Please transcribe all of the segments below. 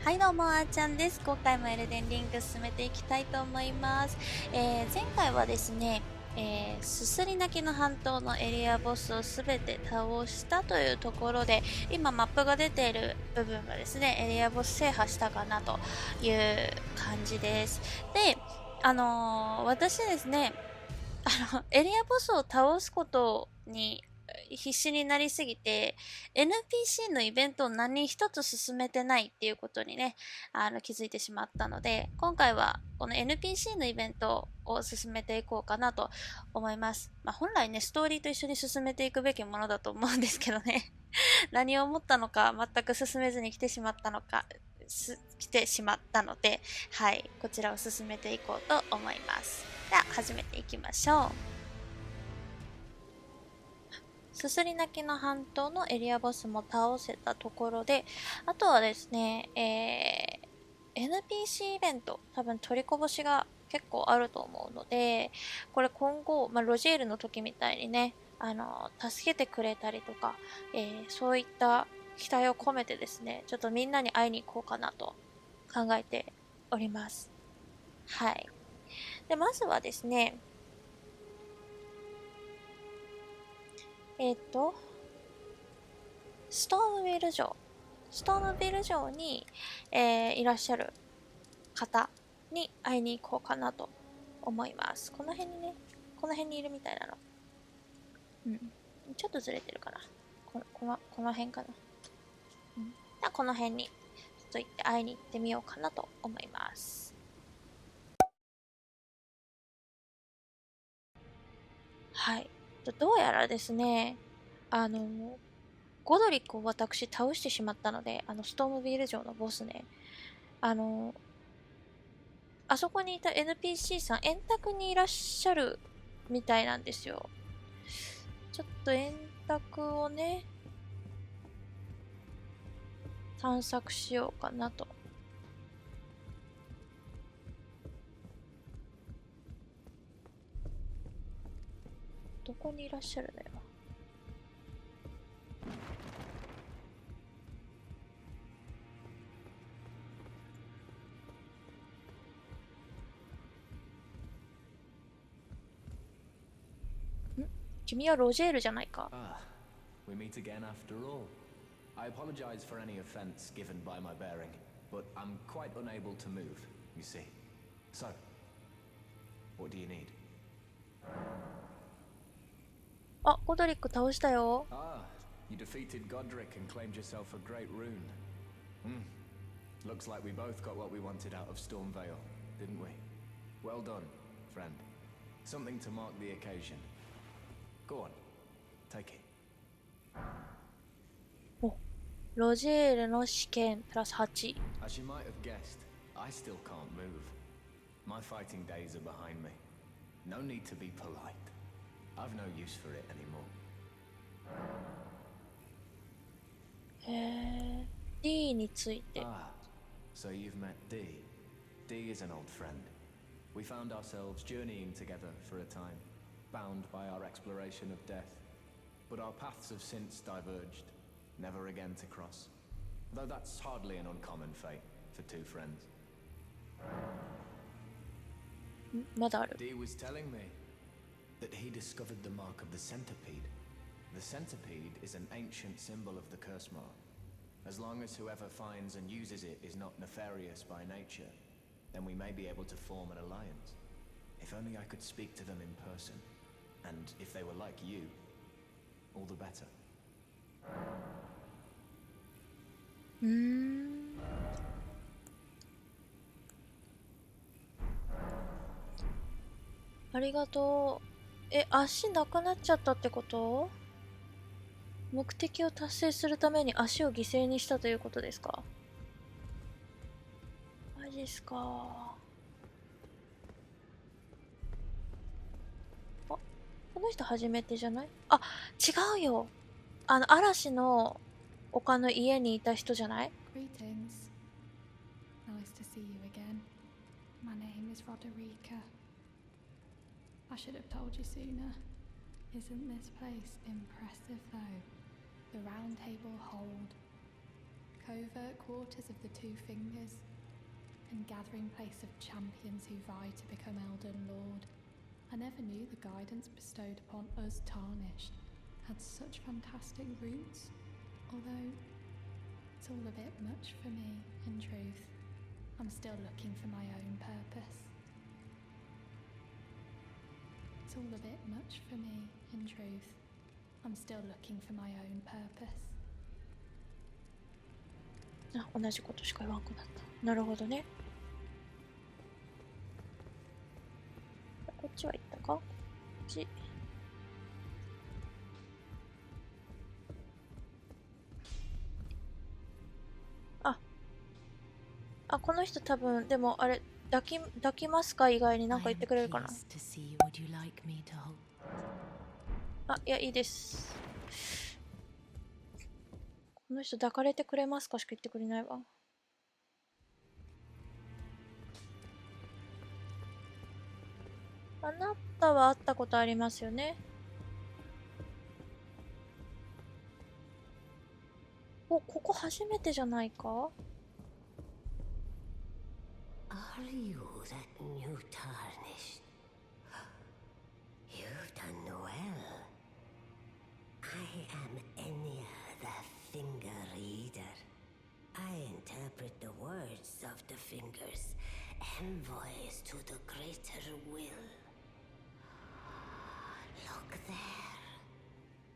はいどうも、あーちゃんです。今回もエルデンリング進めていきたいと思います。前回はですね、すすり泣きの半島のエリアボスをすべて倒したというところで、今マップが出ている部分がですね、エリアボス制覇したかなという感じです。で、私ですね、エリアボスを倒すことに必死になりすぎて、NPC のイベントを何一つ進めてないっていうことにね、気づいてしまったので、今回はこの NPC のイベントを進めていこうかなと思います。まあ、本来ね、ストーリーと一緒に進めていくべきものだと思うんですけどね。何を思ったのか、全く進めずに来てしまったのか、来てしまったので、はい、こちらを進めていこうと思います。では、始めていきましょう。すすり泣きの半島のエリアボスも倒せたところで、あとはですね、NPC イベント、多分取りこぼしが結構あると思うので、これ今後、ロジェールの時みたいにね、助けてくれたりとか、そういった期待を込めてですね、ちょっとみんなに会いに行こうかなと考えております。はい。で、まずはですね、ストームビル城。ストームビル城に、いらっしゃる方に会いに行こうかなと思います。この辺にね、この辺にいるみたいなの。うん。ちょっとずれてるかな。この辺かな。うん。じゃあこの辺に、ちょっと行って会いに行ってみようかなと思います。はい。どうやらですね、ゴドリックを私倒してしまったので、ストームビル城のボスね、あそこにいた NPC さん、円卓にいらっしゃるみたいなんですよ。ちょっと円卓をね、探索しようかなと。どこにいらっしゃるのよ。君はロジェールじゃないか。We meet again after all. I apologize for any offense given by my bearing, but I'm quite unable to move, you see. So, what do you need? あ、ゴドリック倒したよ。You defeated Godric and claimed yourself a great rune. Looks like we both got what we wanted out of Stormvale, didn't we? Well done, friend. Something to mark the occasion. Go on, take it. お、ロジェールの試験プラス8。As you might have guessed, I still can't move. My fighting days are behind me. No need to be polite. I've no use for it anymore. へえ、D について。So you've met D. D is an old friend. We found ourselves journeying together for a time, bound by our exploration of death. But our paths have since diverged, never again to cross. Though that's hardly an uncommon fate for two friends. まだある。 D was telling me that he discovered the mark of the centipede. The centipede is an ancient symbol of the curse mark. As long as whoever finds and uses it is not nefarious by nature, then we may be able to form an alliance. If only I could speak to them in person. And if they were like you, all the better. ありがとう。足なくなっちゃったってこと？目的を達成するために足を犠牲にしたということですか？マジっすか。あ、この人初めてじゃない？あ、違うよ。嵐の丘の家にいた人じゃない？ Greetings. Nice to see you again. My name is Roderica. I should have told you sooner. Isn't this place impressive though? The round table hold covert quarters of the Two Fingers, and gathering place of champions who vie to become Elden Lord. I never knew the guidance bestowed upon us Tarnished had such fantastic roots, although it's all a bit much for me, in truth. I'm still looking for my own purpose. It's all a bit much for me, in truth. I'm still looking for my own purpose. あ、同じことしか言わんくなった。なるほどね。こっちは行ったか？こっち。あ、この人多分、でもあれ、抱きますか以外に何か言ってくれるかな。あ、いや、いいです。この人抱かれてくれますかしか言ってくれないわ。あなたは会ったことありますよね。お、ここ初めてじゃないか？ Are you that new Tarnished? You've done well. I am Enya the Finger Reader. I interpret the words of the fingers, envoys to the greater will. Look there.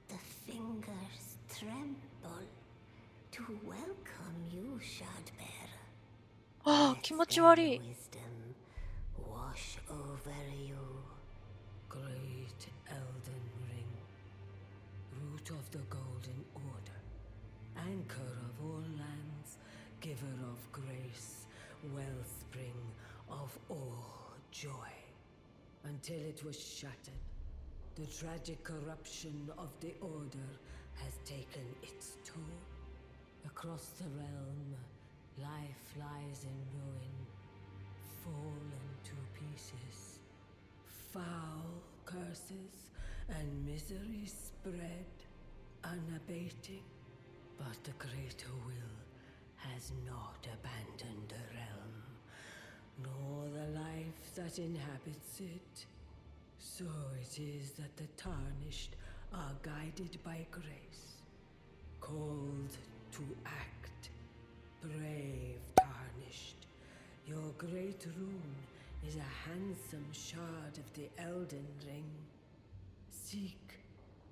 The fingers tremble to welcome you, Shardbearer. ああ、気持ち悪い。Wash over you. Great Elden Ring, root of the Golden Order, anchor of all lands, giver of grace, wellspring of all joy. Until it was shattered, the tragic corruption of the Order has taken its toll. Across the realm, life lies in ruin, fallen to pieces. Foul curses and misery spread, unabating. But the greater will has not abandoned the realm, nor the life that inhabits it. So it is that the Tarnished are guided by grace, called to act. Brave Tarnished, your great rune is a handsome shard of the Elden Ring. Seek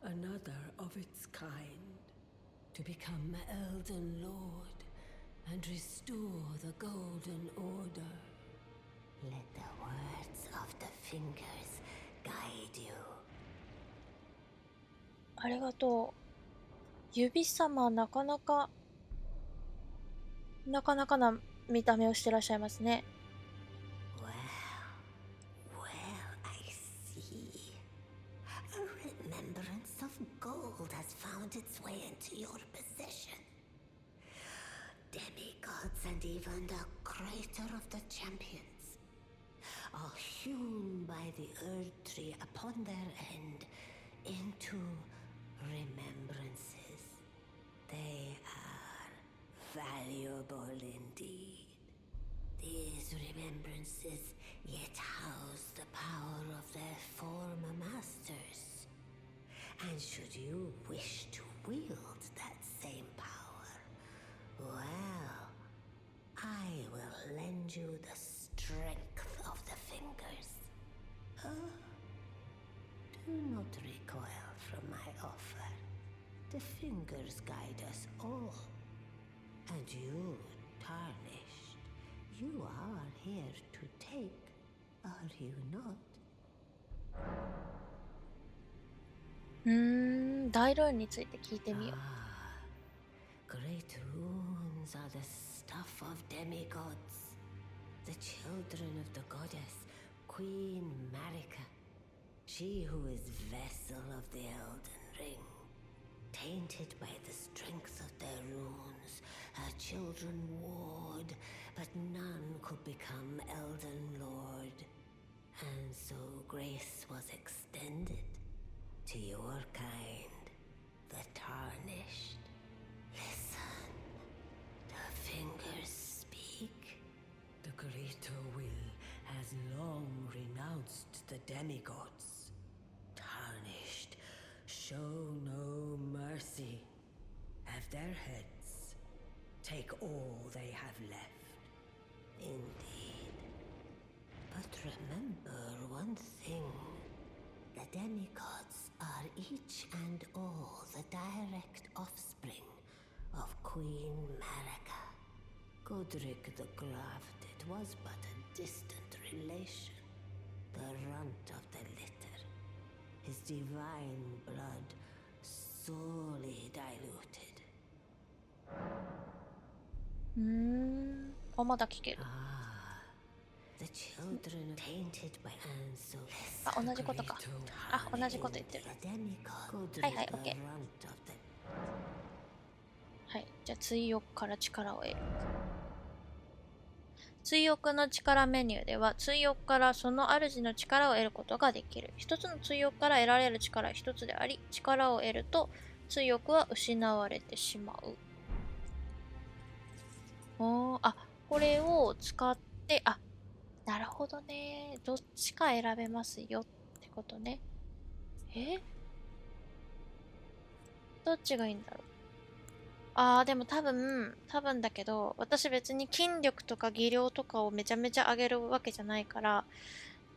another of its kind, to become Elden Lord and restore the Golden Order. Let the words of the fingers guide you. ありがとう。指様、なかなかな見た目をしてらっしゃいますね。Well, I see. A remembrance of gold has found its way into your possession. Demigods and even the creator of the champions are hewn by the Earth Tree upon their end into remembrances. They are valuable indeed. These remembrances yet house the power of their former masters. And should you wish to wield that same power, well, I will lend you the strength of the fingers. Do not recoil from my offer. The fingers guide us all. And you, Tarnished, you are here to take, are you not? 大ルーンについて聞いてみよう。Great runes are the stuff of demigods, the children of the goddess, Queen Marika, she who is vessel of the Elden Ring. Tainted by the strength of their runes, her children warred, but none could become Elden Lord. And so grace was extended to your kind, the Tarnished. Listen, demigods. Tarnished, show no mercy. Have their heads, take all they have left. Indeed. But remember one thing. The demigods are each and all the direct offspring of Queen Marika. Godric the Grafted was but a distant relation, the runt of the litter. His divine blood sorely diluted. まだ聞ける。The children tainted by Anso. あ、同じことか。あ、同じこと言ってる。はいはい、オッケー。はい、じゃあ追憶から力を得る。追憶の力メニューでは、追憶からその主の力を得ることができる。一つの追憶から得られる力は一つであり、力を得ると追憶は失われてしまう。あ、これを使って、あ、なるほどね。どっちか選べますよってことね。どっちがいいんだろう。でも多分だけど、私別に筋力とか技量とかをめちゃめちゃ上げるわけじゃないから、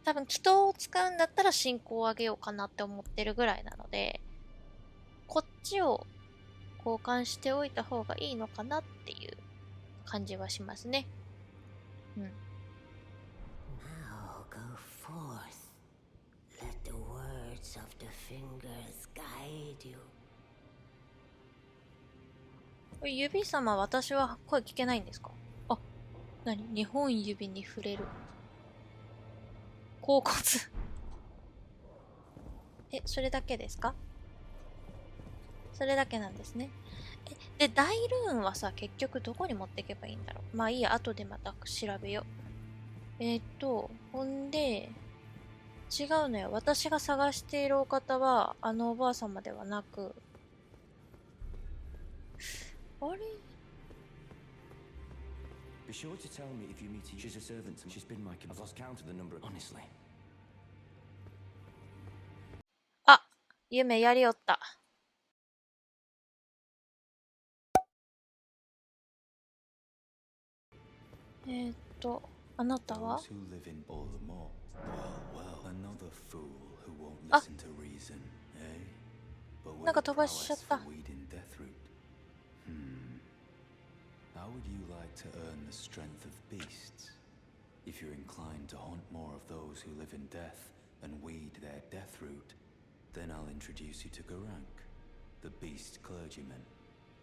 多分祈祷を使うんだったら信仰を上げようかなって思ってるぐらいなので、こっちを交換しておいた方がいいのかなっていう感じはしますね。うん。Now go forth. Let the words of the fingers guide you. 指様、私は声聞けないんですか？あ、何？2本指に触れる。甲骨。それだけですか？それだけなんですね。で、大ルーンはさ、結局どこに持っていけばいいんだろう。まあいいや、後でまた調べよう。ほんで、違うのよ。私が探しているお方は、あのおばあ様ではなく、あれ？ Be sure to tell me if you meet her. She's a servant and she's been my I've lost count of the number, honestly. あ、夢やりよった。あなたは？ Those who live in all the more. Well, another fool who won't listen to reason, eh? But なんか with 飛ばしちゃっ prowess た。 for weeding deathroot. How would you like to earn the strength of beasts? If you're inclined to haunt more of those who live in death and weed their deathroot, then I'll introduce you to Garank, the beast clergyman.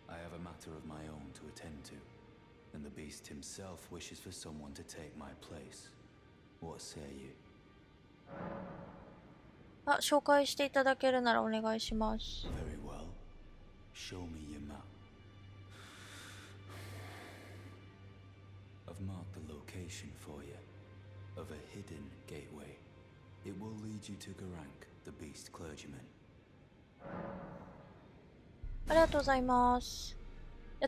I have a matter of my own to attend to, and the beast himself wishes for someone to take my place. What say you? あ、紹介していただけるならお願いします。 Very well. Show me your map. I've marked the location for you, of a hidden gateway. It will lead you to Garank, the beast clergyman. ありがとうございます。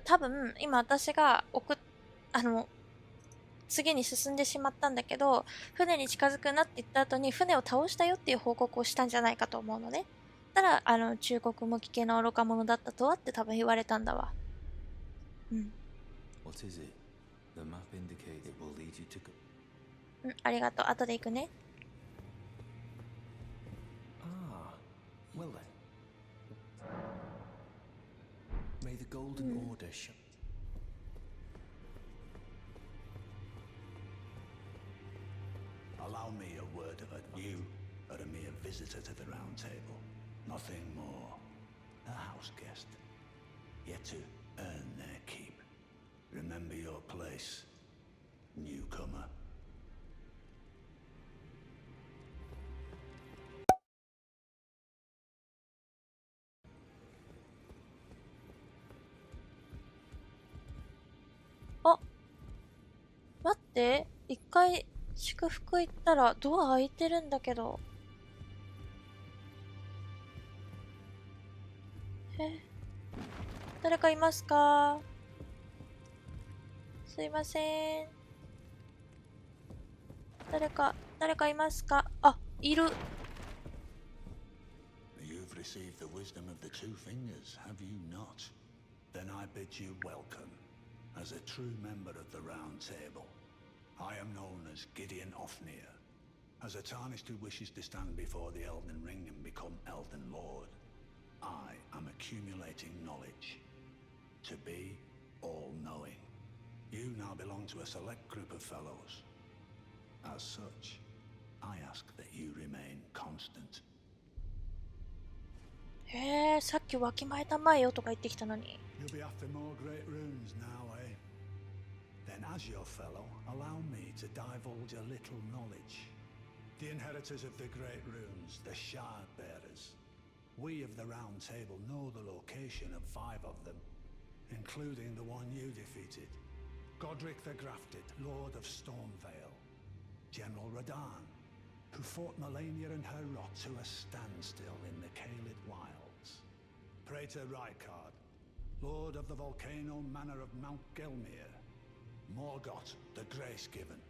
多分、今私が次に進んでしまったんだけど、船に近づくなって言った後に船を倒したよっていう報告をしたんじゃないかと思うのね。たら、忠告無期系の愚か者だったとはって多分言われたんだわ。うん。What is it? The map indicates it will lead you to... うん、ありがとう。後で行くね。Ah, well then. May the Golden Order shine. Allow me a word of advice. You are a mere visitor to the Round Table. Nothing more. A house guest. Yet to earn their keep. Remember your place, newcomer. Oh, 待って、一回祝福行ったらドア開いてるんだけど。誰かいますか？すいません。誰かいますか？あ、いる。 You've received the wisdom of the two fingers, have you not? Then I bid you welcome, as a true member of the Round Table. I am known as Gideon Ofnir, as a tarnished who wishes to stand before the Elden Ring and become Elden Lord. I am accumulating knowledge, to be all-knowing. You now belong to a select group of fellows. As such, I ask that you remain constant. へえ、さっきわきまえたまえよとか言ってきたのに。 You'll be after more great runes now, eh? Then as your fellow, allow me to divulge a little knowledge. The inheritors of the great runes, the Shard Bearers. We of the Round Table know the location of 5 of them, including the one you defeated. Godric the Grafted, Lord of Stormvale. General Radahn, who fought Melania and her rot to a standstill in the Caelid Wilds. Praetor Rykard, Lord of the Volcano Manor of Mount Gelmir. Morgoth the Grace-Given,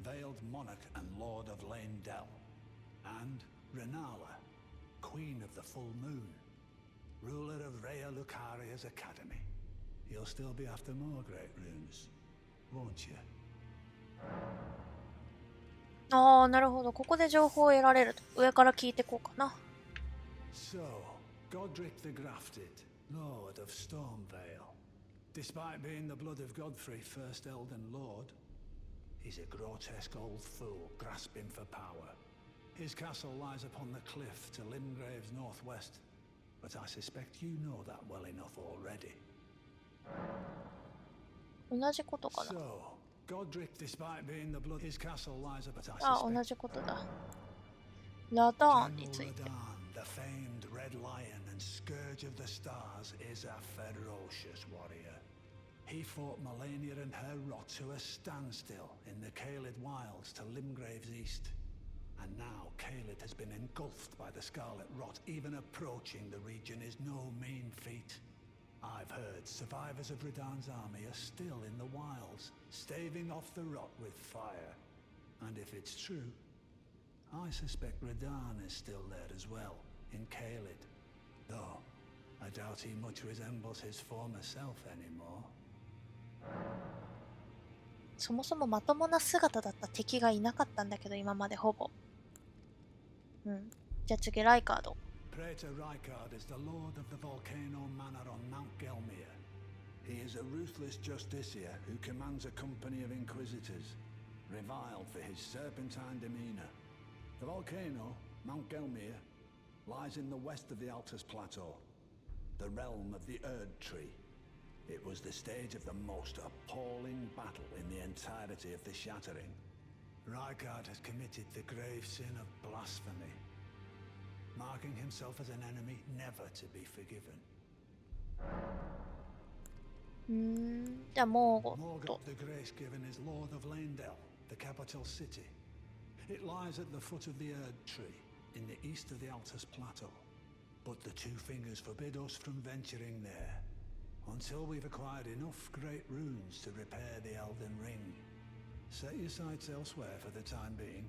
Veiled Monarch and Lord of Leyndell. And Renala, Queen of the Full Moon, ruler of Rhea Lucaria's Academy. You'll still be after more great runes, won't you? ああ、なるほど。ここで情報を得られると。上から聞いてこうかな。So, Godric the Grafted, Lord of Stormvale. Despite being the blood of Godfrey, first Elden Lord, he's a grotesque old fool grasping for power. His castle lies upon the cliff to Limgrave's northwest, but I suspect you know that well enough already. 同じことかな。 So, Godric, despite being the blood, his castle lies up, but I あ、 suspect 同じことだ。ラダーンに General ついて。 Radahn, the famed Red Lion and Scourge of the Stars, is a ferocious warrior. He fought Melania and her rot to a standstill in the Caelid Wilds to Limgrave's east. And now Caelid has been engulfed by the Scarlet Rot. Even approaching the region is no mean feat. I've heard survivors of Radahn's army are still in the wilds, staving off the rot with fire. And if it's true, I suspect Radahn is still there as well, in Caelid. Though, I doubt he much resembles his former self anymore. そもそもまともな姿だった敵がいなかったんだけど、今までほぼ。うん。じゃあ次、ライカード。 Praetor Rykard is the lord of the Volcano Manor on Mount Gelmir. He is a ruthless justiciar who commands a company of inquisitors, reviled for his serpentine demeanor. The volcano, Mount Gelmir, lies in the west of the Altus Plateau, the realm of the Erd Tree. It was the stage of the most appalling battle in the entirety of the Shattering. Rykard has committed the grave sin of blasphemy, marking himself as an enemy never to be forgiven. じゃあモーゴット。 Morgoth the Grace-Given is Lord of Leyndell, the capital city. It lies at the foot of the Erd Tree, in the east of the Altus Plateau. But the Two Fingers forbid us from venturing there, until we've acquired enough great runes to repair the Elden Ring. Set your sights elsewhere for the time being.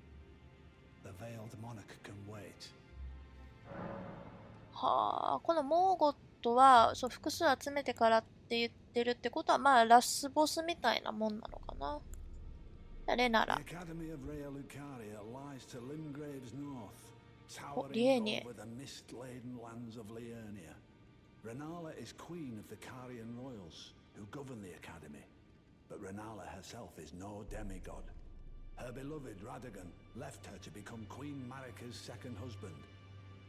The Veiled Monarch can wait. はあ、このモーゴットはそう複数集めてからって言ってるってことは、まあラスボスみたいなもんなのかな。レナ The ラ。 Academy of Rhea Lucaria lies to Limgrave's north, Oh, towering Liene. over the mist-laden lands of Liurnia. Renala is queen of the Carian royals, who govern the Academy. But Renala herself is no demigod. Her beloved Radagon left her to become Queen Marika's second husband,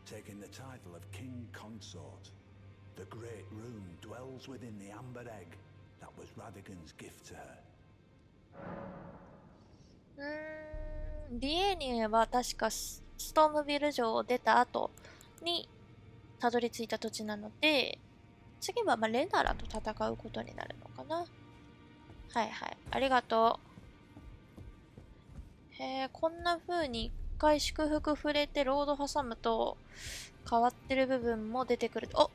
taking the title of King Consort. The Great Rune dwells within the amber egg that was Radagon's gift to her. リエニエは確かストームビル城を出た後にたどり着いた土地なので、次はまあレナラと戦うことになるのかな。はいはい、ありがとう。へえ、こんな風に一回祝福触れてロード挟むと変わってる部分も出てくる。お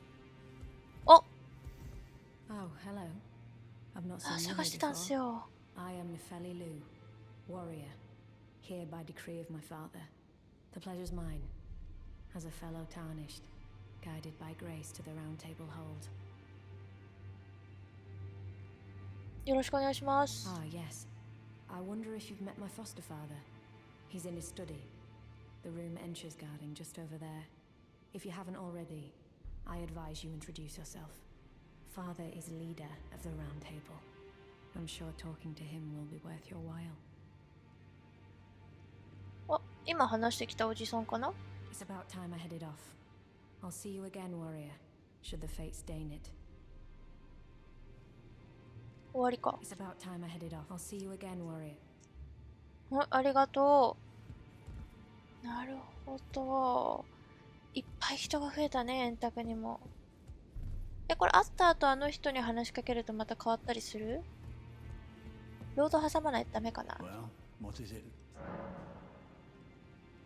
Oh, hello. I've not あ、 seen you 探 here してたんす before. よ。 I am Nefeli Lu, warrior, here by decree of my father. The pleasure's mine. As a fellow tarnished, guided by grace to the round table hold. よろしくお願いします。 Ah, yes. I wonder if you've met my foster father. He's in his study. The room Encher's guarding just over there. If you haven't already, I advise you introduce yourself. Father is leader of the round table. I'm sure talking to him will be worth your while. あ、今話してきたおじさんかな？ It's about time I headed off. I'll see you again, warrior, should the fates deign it. 終わりか。 It's about time I headed off. I'll see you again, warrior. ありがとう。なるほど。いっぱい人が増えたね、円卓にも。これ会った後あの人に話しかけるとまた変わったりする？ロード挟まないとダメかな？ Well, what is it?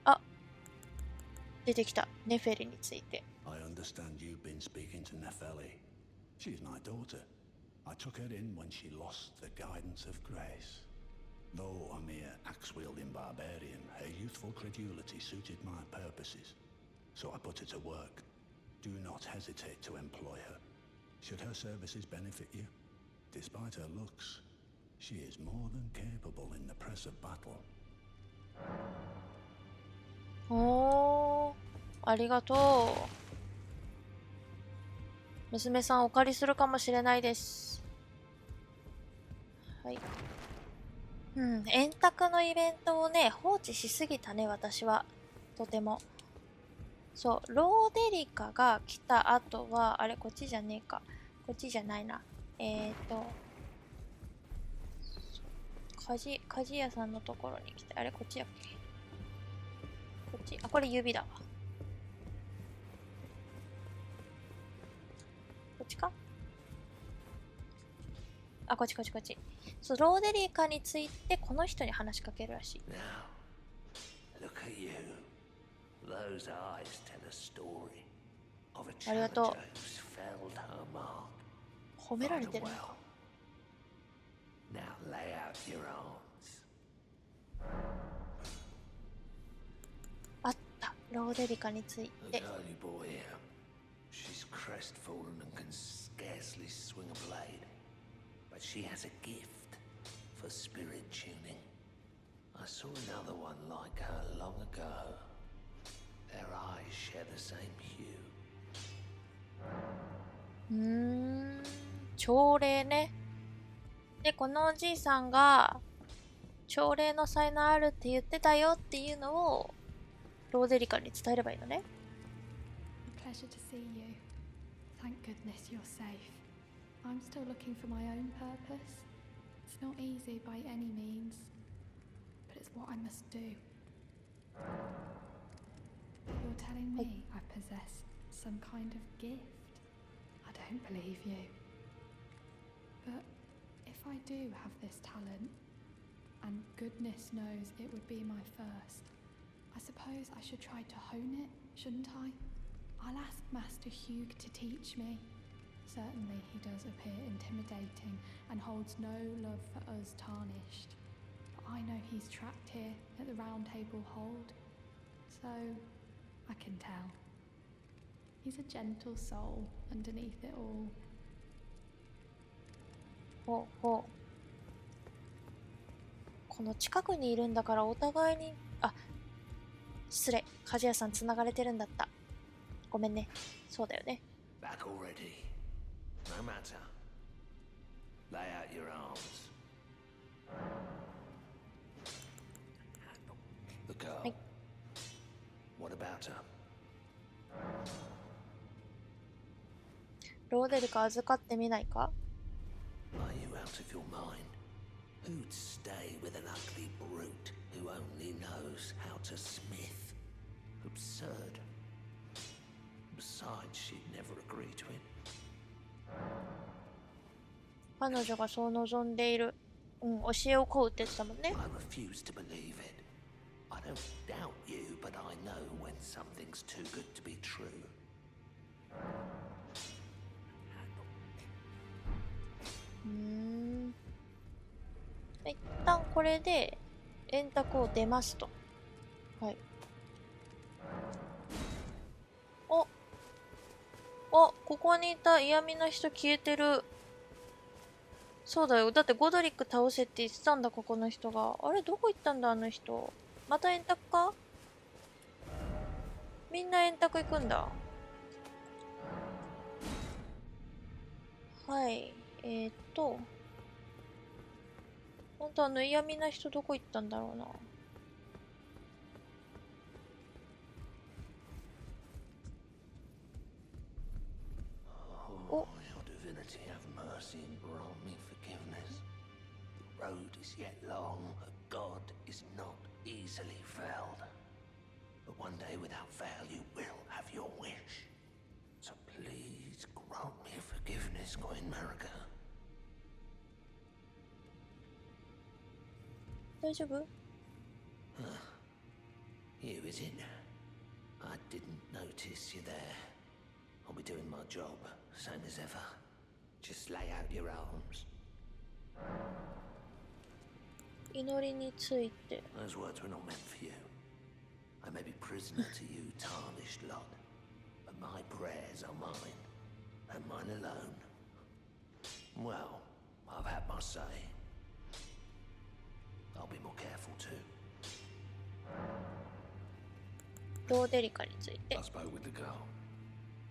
あ、出てきた。ネフェリについて。I understand you've been speaking to Nefeli. She's my daughter. I took her in when she lost the guidance of grace. Though a mere axe-wielding barbarian, her youthful credulity suited my purposes. So I put her to work. Do not hesitate to employ her. Should her services benefit you? Despite her looks, she is more than capable in the press of battle. おー、ありがとう。娘さんお借りするかもしれないです。はい。円卓のイベントをね、放置しすぎたね、私は。とても。そう、ローデリカが来た後は、あれ、こっちじゃねえか。こっちじゃないな。鍛冶屋さんのところに来て、あれ、こっちやっけ？こっち、あ、これ指だわ。こっちか？あ、こっち。そう、ローデリカについてこの人に話しかけるらしい。Now, look at you. Those eyes tell a story of a ありがと challenger who's felled her mark. う。褒められて Fight る her の well. か。 Now lay out your arms. あった。ローデリカについ The て。 girly boy here. She's crestfallen and can scarcely swing a blade. But she has a gift for spirit tuning. I saw another one like her long ago. Their eyes share the same hue. 朝礼ね。で、このおじいさんが、朝礼の才能あるって言ってたよっていうのを、ローデリカに伝えればいいのね。A pleasure to see you. Thank goodness you're safe. I'm still looking for my own purpose. It's not easy by any means, but it's what I must do. You're telling me I possess some kind of gift? I don't believe you. But if I do have this talent, and goodness knows it would be my first, I suppose I should try to hone it, shouldn't I? I'll ask Master Hugh to teach me. Certainly he does appear intimidating and holds no love for us tarnished. But I know he's trapped here at the round table hold, so I can tell. He's a gentle soul underneath it all. ほうほう。この近くにいるんだからお互いに、あ、失礼。鍛冶屋さん繋がれてるんだった。ごめんね。そうだよね。Back already. No matter. Lay out your arms. The girl. はい。 What about her? ローデリカ預かってみないか？ Are you out of your mind? Who'd stay with an ugly brute who only knows how to smith? Absurd. Besides, she'd never agree to it. 彼女がそう望んでいる。教えを請うって言ってたもんね。 I refuse to believe it. I don't doubt you, but I know when something's too good to be true. 一旦これで円卓を出ますと。はい。あ、ここにいた嫌味な人消えてる。そうだよ。だってゴドリック倒せって言ってたんだ、ここの人が。あれ、どこ行ったんだ、あの人。また円卓か？みんな円卓行くんだ。はい。ほんと嫌味な人どこ行ったんだろうな。お。The road is yet long, a god is not easily felled. But one day without fail you will have your wish. So please grant me forgiveness, Queen Marika. 大丈夫？ You is it? I didn't notice you there. I'll be doing my job, same as ever. Just lay out your arms. 祈りについて。 Those words were not meant for you. I may be prisoner to you, tarnished lot, but my prayers are mine, and mine alone. Well, I've had my say. I'll be more careful too. ローデリカについて。 I spoke with the girl.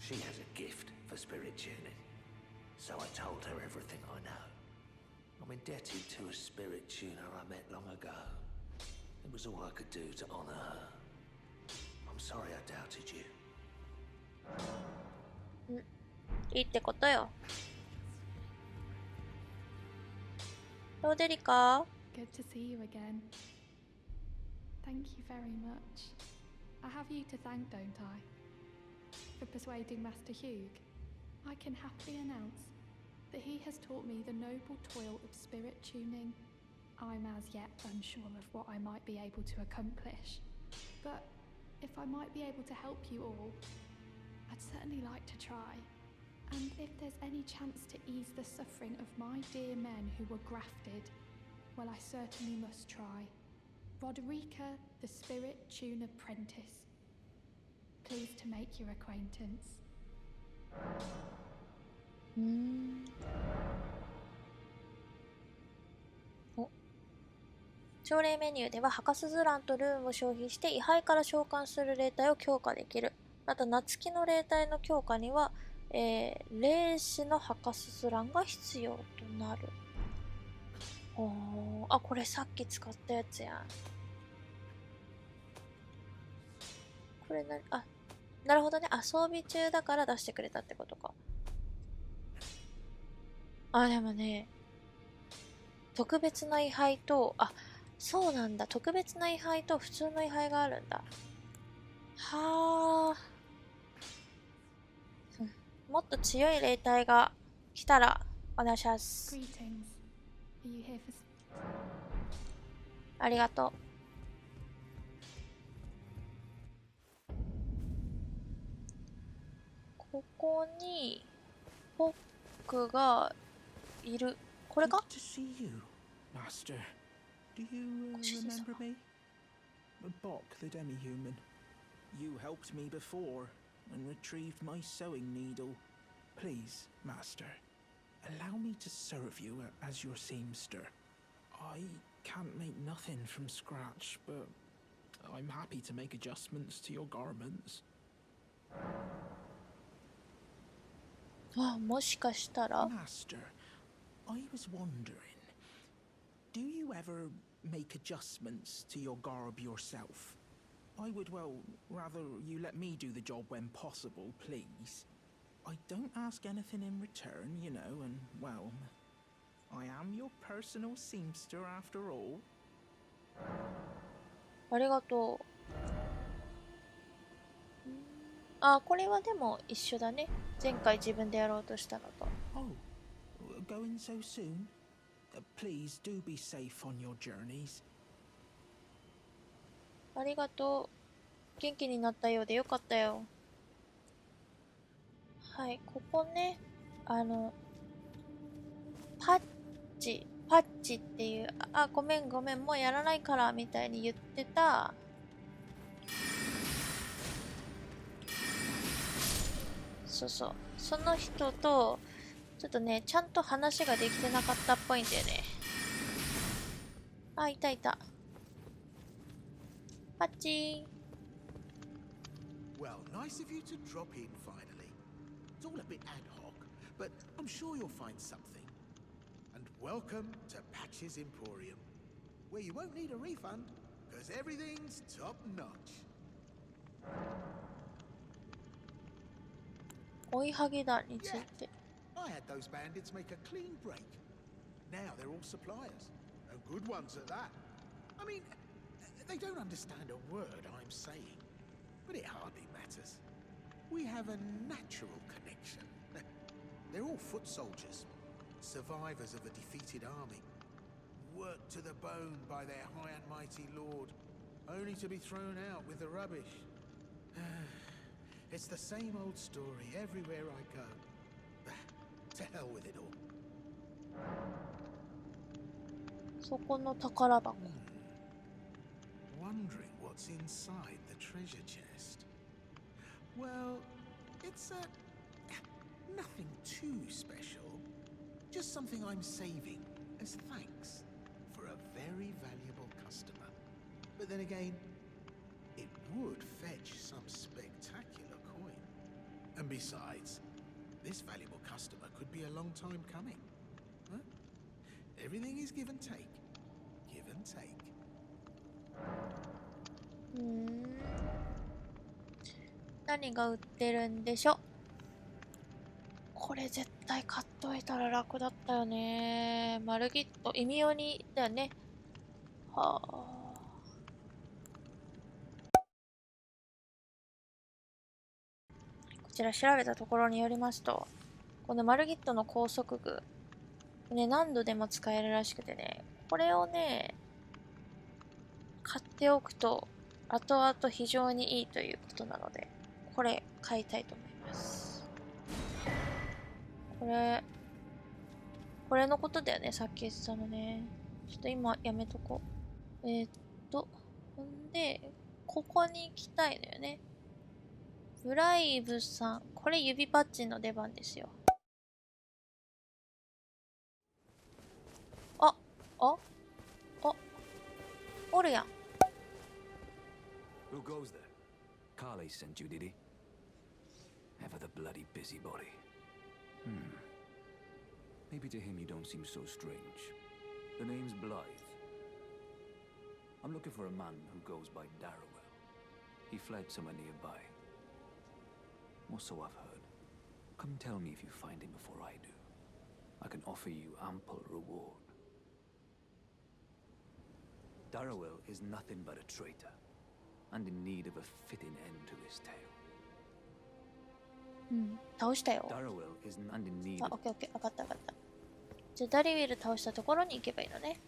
She has a gift for spirit tuning, so I told her everything I know. I'm indebted to a spirit tuner I met long ago. It was all I could do to honor her. I'm sorry I doubted you. いいってことよ。ローデリカ？ Good to see you again. Thank you very much. I have you to thank, don't I? For persuading Master Hugh. I can happily announce that he has taught me the noble toil of spirit tuning. I'm as yet unsure of what I might be able to accomplish, but if I might be able to help you all, I'd certainly like to try. And if there's any chance to ease the suffering of my dear men who were grafted, well, I certainly must try. Roderica, the Spirit Tune Apprentice. Pleased to make your acquaintance. 朝礼メニューでは墓スズランとルーンを消費して位牌から召喚する霊体を強化できる。また夏木の霊体の強化には、霊視の墓スズランが必要となる。あ、これさっき使ったやつやん。これなるほどね。装備中だから出してくれたってことか。でもね、特別な位牌と、そうなんだ。特別な位牌と普通の位牌があるんだ。はあ。もっと強い霊体が来たらお願いします。Greetings. Are you here for... ありがとう。ここにポックがいる。これか？ Good to see you, Master. Do you remember me? Bok, the demi-human. You helped me before and retrieved my sewing needle. Please, Master, allow me to serve you as your seamster. I can't make nothing from scratch, but I'm happy to make adjustments to your garments. もしかしたら Master, I was wondering, do you ever make adjustments to your garb yourself? I would, well, rather you let me do the job when possible, please. I don't ask anything in return, you know, and, well, I am your personal seamster after all. ありがとう。これはでも一緒だね。前回自分でやろうとしたのと。Oh, going so soon? Please do be safe on your journeys. ありがとう。元気になったようでよかったよ。はい、ここね、パッチっていう、ごめん、もうやらないから、みたいに言ってた、そうそう。その人と、ちょっとね、ちゃんと話ができてなかったっぽいんだよね。あ、いたいた。パッチー。Well, nice of you to drop in finally. It's all a bit ad hoc, but I'm sure you'll find something. And welcome to Patch's Emporium, where you won't need a refund, because everything's top notch. 追いはぎ団について。I had those bandits make a clean break. Now they're all suppliers, and good ones at that. I mean, they don't understand a word I'm saying, but it hardly matters. We have a natural connection. They're all foot soldiers, survivors of a defeated army, worked to the bone by their high and mighty lord, only to be thrown out with the rubbish. It's the same old story everywhere I go. To hell with it all. そこの宝箱。Wondering what's inside the treasure chest. Well, it's nothing too special. Just something I'm saving as thanks for a very valuable customer. But then again, it would fetch some spectacular coin. And besides, this valuable customer could be a long time coming. Huh? Everything is give and take. Give and take. 何が売ってるんでしょ。これ絶対買っといたら楽だったよね。マルギット、意味用にだよね。はあ。こちら調べたところによりますと、このマルギットの高速具、ね、何度でも使えるらしくてね、これをね、買っておくと、後々非常にいいということなので、これ買いたいと思います。これのことだよね、さっき言ってたのね。ちょっと今やめとこう。ほんで、ここに行きたいのよね。ブライブさん。これ指パッチンの出番ですよ。おるやん。Who goes there? Carly sent you, did he? Ever the bloody busybody. Maybe to him you don't seem so strange. The name's Blythe. I'm looking for a man who goes by Darrowell. He fled somewhere nearby. Or so I've heard. Come tell me if you find him before I do. I can offer you ample reward. Darrowell is nothing but a traitor, and in need of a fitting end to his tale. 倒したよ。Darrowell is and in need オッケーオッケー、分かった分かった。じゃあダリウィル倒したところに行けばいいのね。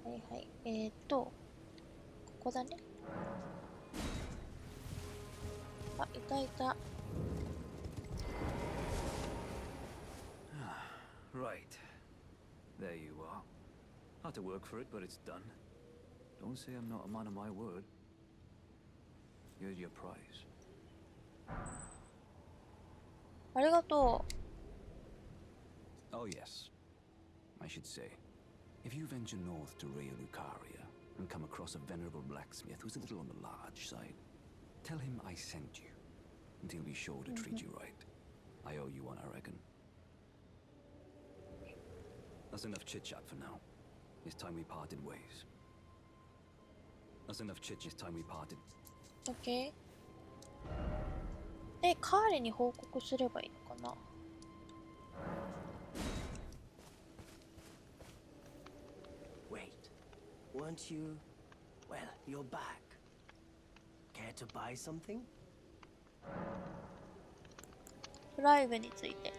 はいはい。ここだね。あ、いたいた。Right. There you are. Had to work for it, but it's done. Don't say I'm not a man of my word. Here's your prize. ありがとう。Oh yes. I should say, if you venture north to Rea Lucaria and come across a venerable blacksmith who's a little on the large side, tell him I sent you, and he'll be sure to treat you right. I owe you one, I reckon. That's enough chit-chat for now. It's time we parted ways. That's enough chit. It's time we parted. OK。で、カーレに報告すればいいのかな。Wait, weren't you? Well, you're back. Care to buy something? プライブについて。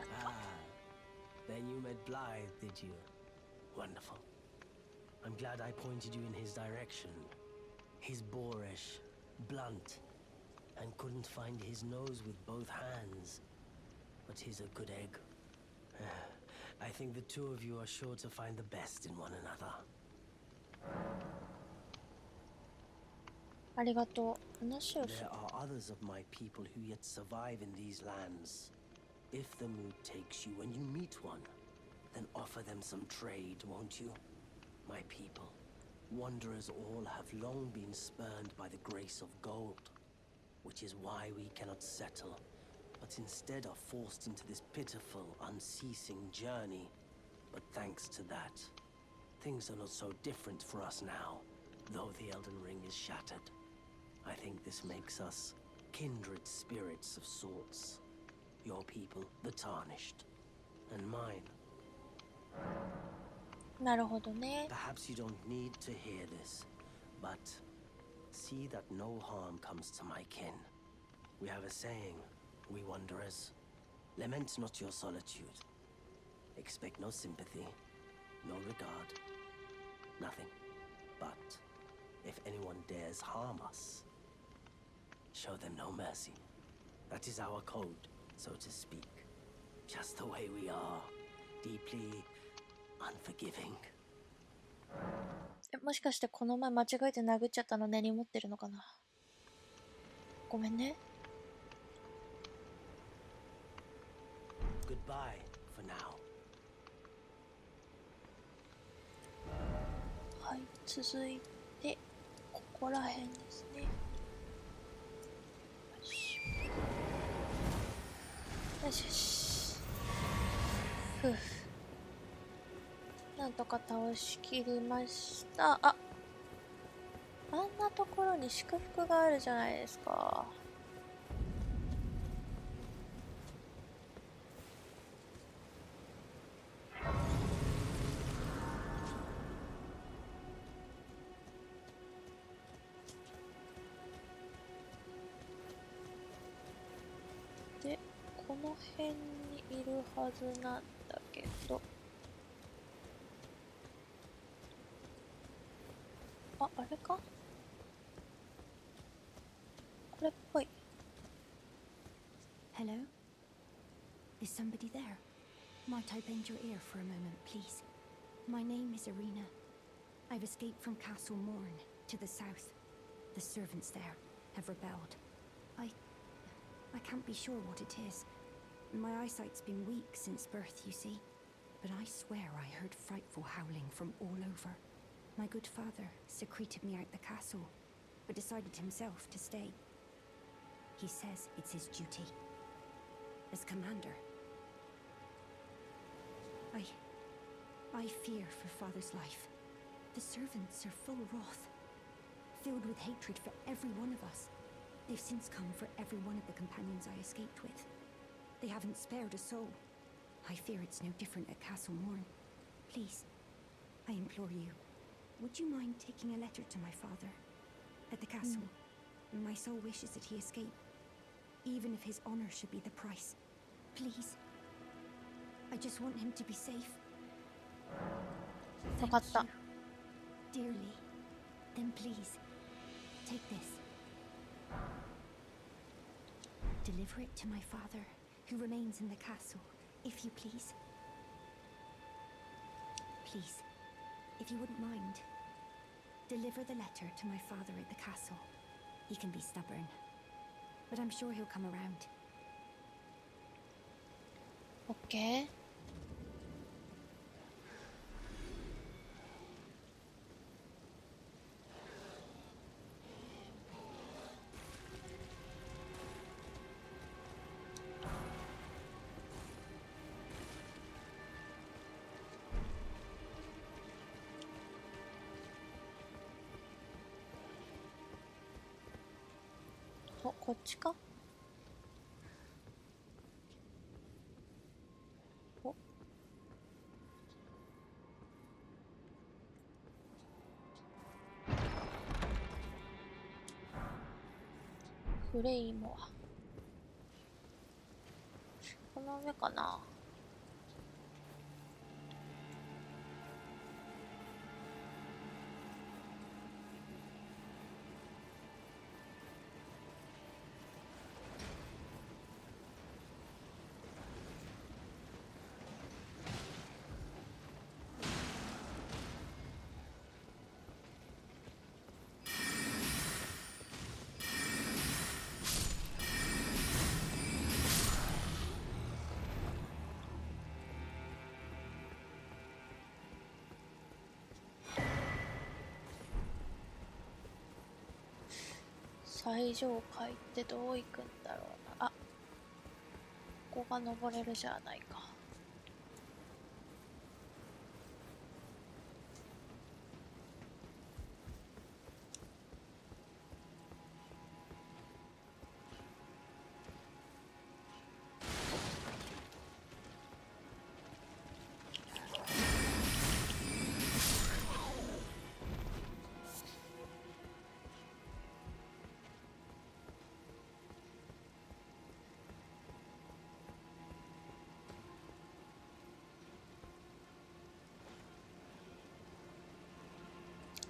Then you met Blythe, did you? Wonderful. I'm glad I pointed you in his direction. He's boorish, blunt, and couldn't find his nose with both hands. But he's a good egg. I think the two of you are sure to find the best in one another. ありがとう。話をする。 There are others of my people who yet survive in these lands. If the mood takes you when you meet one, then offer them some trade, won't you? My people, wanderers all have long been spurned by the grace of gold, which is why we cannot settle, but instead are forced into this pitiful, unceasing journey. But thanks to that, things are not so different for us now, though the Elden Ring is shattered. I think this makes us kindred spirits of sorts. Your people, the Tarnished, and mine. なるほどね。 Perhaps you don't need to hear this, but see that no harm comes to my kin. We have a saying, we wanderers. Lament not your solitude. Expect no sympathy, no regard, nothing. But if anyone dares harm us, show them no mercy. That is our code, so to speak. Just the way we are, deeply unforgiving. もしかしてこの前間違えて殴っちゃったの根に持ってるのかな。ごめんね。 Goodbye for now. はい、続いてここら辺ですね。よしよしよし。ふう。なんとか倒しきりました。あ、あんなところに祝福があるじゃないですか。で、この辺にいるはずなんだけど。あ、あれか？これっぽい。 Hello? Is somebody there? Might I bend your ear for a moment, please? My name is Irina. I've escaped from Castle Morn to the south. The servants there have rebelled. I can't be sure what it is. My eyesight's been weak since birth, you see. But I swear I heard frightful howling from all over. My good father secreted me out the castle, but decided himself to stay. He says it's his duty. As commander. I fear for father's life. The servants are full wrath, filled with hatred for every one of us. They've since come for every one of the companions I escaped with. They haven't spared a soul. I fear it's no different at Castle Morn. Please, I implore you, would you mind taking a letter to my father at the castle? My sole wish is that he escape, even if his honor should be the price. Please. I just want him to be safe. わかった。 Dearly. Then please, take this. Deliver it to my father, who remains in the castle, if you please. Please, if you wouldn't mind, deliver the letter to my father at the castle. He can be stubborn, but I'm sure he'll come around. OK。 お、こっちか？お。フレイモア。この上かな？最上階ってどう行くんだろうな。あ、ここが登れるじゃないか。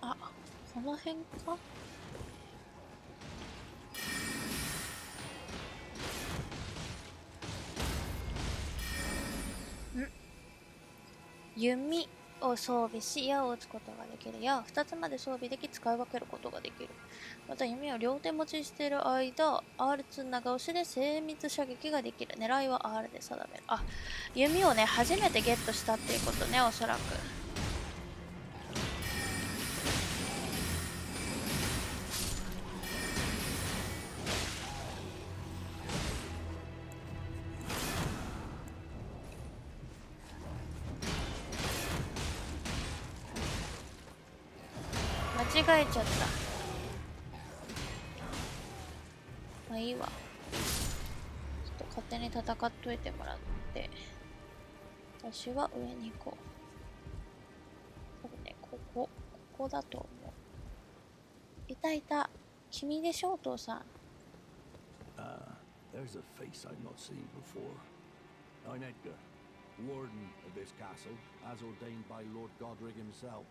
あ、この辺か。弓を装備し矢を撃つことができる。矢を2つまで装備でき使い分けることができる。また弓を両手持ちしている間 R2 長押しで精密射撃ができる。狙いは R で定める。あ、弓をね初めてゲットしたっていうことね、おそらく。間違えちゃった。まあいいわ。ちょっと勝手に戦っといてもらって。私は上に行こう。多分ね、ここだと思う。いたいた。君でしょ、お父さん。There's a face I've not seen before. I'm Edgar, warden of this castle, as ordained by Lord Godric himself.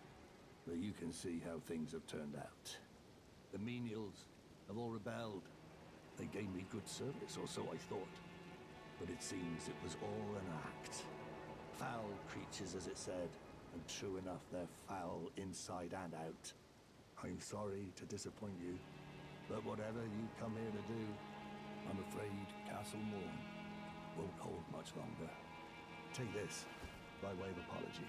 But you can see how things have turned out. The menials have all rebelled. They gave me good service, or so I thought. But it seems it was all an act. Foul creatures, as it said, and true enough, they're foul inside and out. I'm sorry to disappoint you, but whatever you come here to do, I'm afraid Castle Morn won't hold much longer. Take this, by way of apology.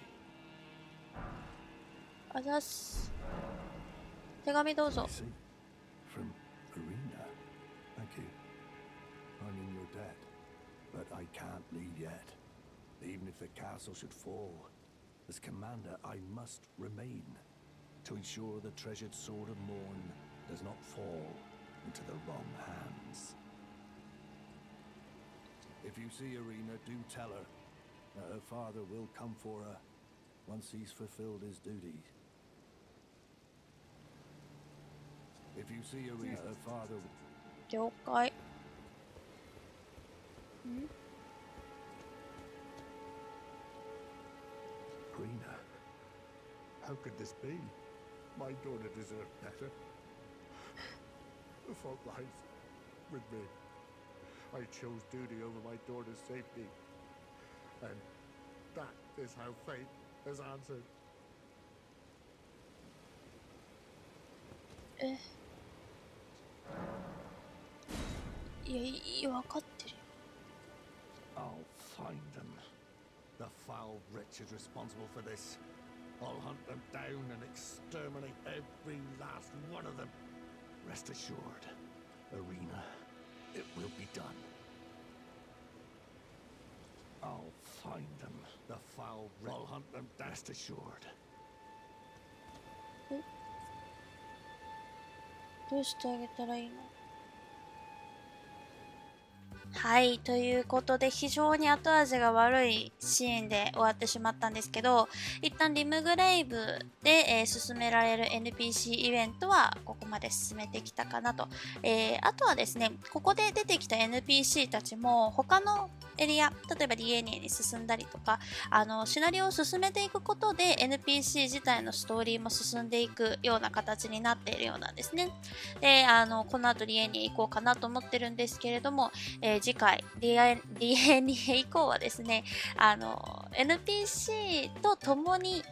あざっす。手紙どうぞ。 From Arena. Thank you. I'm in your debt, but I can't leave yet. Even if the castle should fall, as commander, I must remain to ensure the treasured sword of Morn does not fall into the wrong hands. If you see Arena, do tell her that her father will come for her once he's fulfilled his duties. If you see Arena, her father... 了解。Arena, how could this be? My daughter deserved better. The fault lies with me. I chose duty over my daughter's safety. And that is how fate has answered. いや、分かってるよ。 I'll find them. The foul wretches responsible for this. I'll hunt them down and exterminate every last one of them. Rest assured, Arena, it will be done. I'll find them. The foul wretches. I'll hunt them down. Rest assured. どうしてあげたらいいの？はい、ということで非常に後味が悪いシーンで終わってしまったんですけど、一旦リムグレイブで、進められる NPC イベントはここまで進めてきたかなと。あとはですね、ここで出てきた NPC たちも他のエリア、例えば DNA に進んだりとか、シナリオを進めていくことで NPC 自体のストーリーも進んでいくような形になっているようなんですね。で、この後 DNA 行こうかなと思ってるんですけれども、次回 DNA 以降はですね、NPC と共に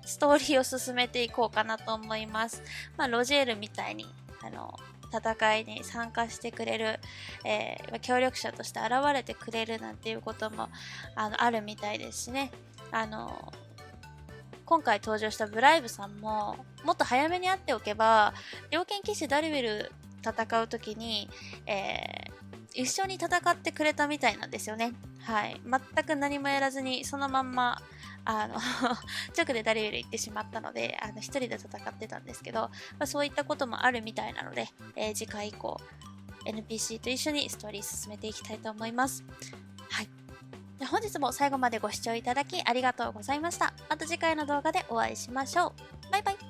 ストーリーを進めていこうかなと思います。まあ、ロジェールみたいに戦いに参加してくれる、協力者として現れてくれるなんていうこともあるみたいですしね。今回登場したブライブさんももっと早めに会っておけば、猟犬騎士ダリウィル戦う時に、一緒に戦ってくれたみたいなんですよね。はい。全く何もやらずに、そのまんま、直で誰より行ってしまったので、一人で戦ってたんですけど、そういったこともあるみたいなので、次回以降、NPC と一緒にストーリー進めていきたいと思います。はい。で本日も最後までご視聴いただきありがとうございました。また次回の動画でお会いしましょう。バイバイ。